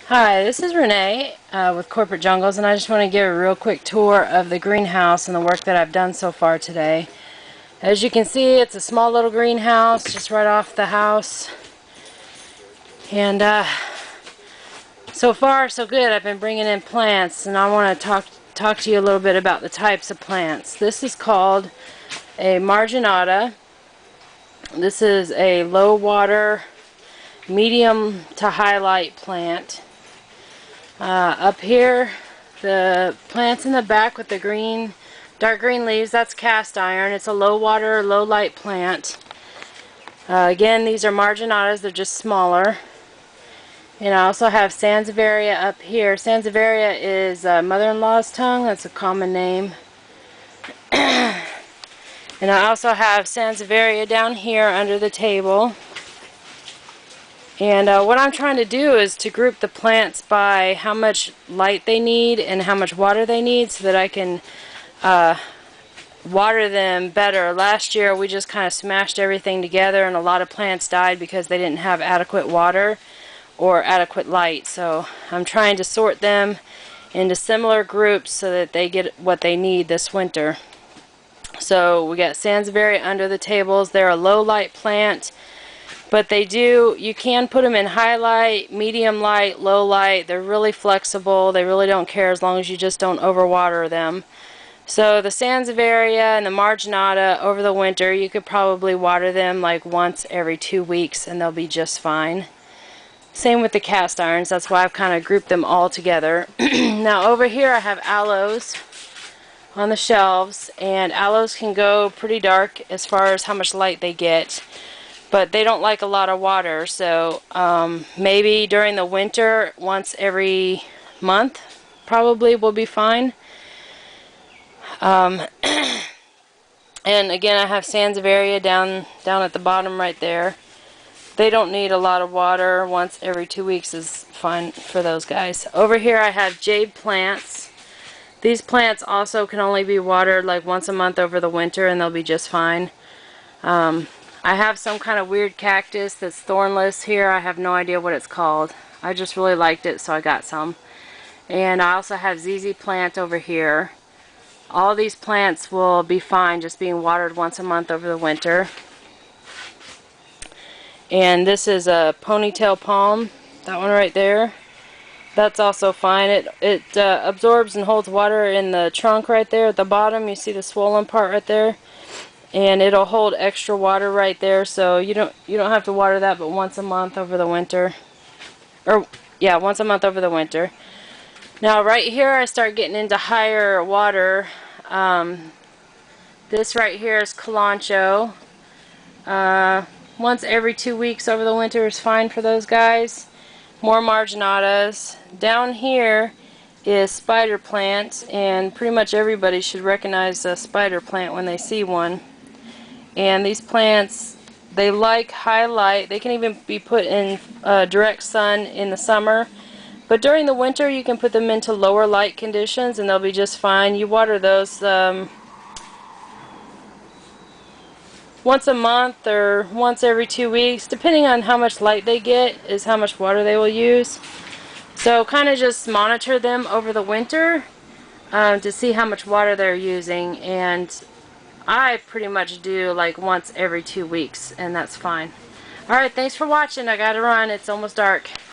Hi, this is Renee with Corporate Jungles, and I just want to give a real quick tour of the greenhouse and the work that I've done so far today. As you can see, it's a small little greenhouse just right off the house, and so far so good. I've been bringing in plants, and I want to talk to you a little bit about the types of plants. This is called a marginata. This is a low water, medium to high light plant. Up here, the plants in the back with the green, dark green leaves, that's cast iron. It's a low water, low light plant. Again, these are marginatas, they're just smaller. And I also have Sansevieria up here. Sansevieria is mother-in-law's tongue, that's a common name. And I also have Sansevieria down here under the table. And what I'm trying to do is to group the plants by how much light they need and how much water they need so that I can water them better. Last year we just kind of smashed everything together and a lot of plants died because they didn't have adequate water or adequate light. So I'm trying to sort them into similar groups so that they get what they need this winter. So we got Sansevieria under the tables. They're a low light plant. But you can put them in high light, medium light, low light. They're really flexible. They really don't care as long as you just don't overwater them. So the Sansevieria and the marginata over the winter, you could probably water them like once every 2 weeks and they'll be just fine. Same with the cast irons. That's why I've kind of grouped them all together. Now over here I have aloes on the shelves, and aloes can go pretty dark as far as how much light they get. But they don't like a lot of water, so maybe during the winter, once every month, probably will be fine. And again, I have Sansevieria down at the bottom right there. They don't need a lot of water. Once every 2 weeks is fine for those guys. Over here I have jade plants. These plants also can only be watered like once a month over the winter, and they'll be just fine. I have some kind of weird cactus that's thornless here. I have no idea what it's called. I just really liked it, so I got some. And I also have ZZ plant over here. All these plants will be fine just being watered once a month over the winter. And this is a ponytail palm, that one right there. That's also fine. It absorbs and holds water in the trunk right there at the bottom. You see the swollen part right there? And it'll hold extra water right there, so you don't have to water that but once a month over the winter. Or yeah, once a month over the winter. Now right here I start getting into higher water. This right here is Kalanchoe. Once every 2 weeks over the winter is fine for those guys. More marginatas. Down here is spider plant, and pretty much everybody should recognize a spider plant when they see one. And these plants, they like high light. They can even be put in direct sun in the summer. But during the winter, you can put them into lower light conditions and they'll be just fine. You water those once a month or once every 2 weeks. Depending on how much light they get is how much water they will use. So kind of just monitor them over the winter to see how much water they're using. And I pretty much do like once every 2 weeks, and that's fine. Alright, thanks for watching. I gotta run. It's almost dark.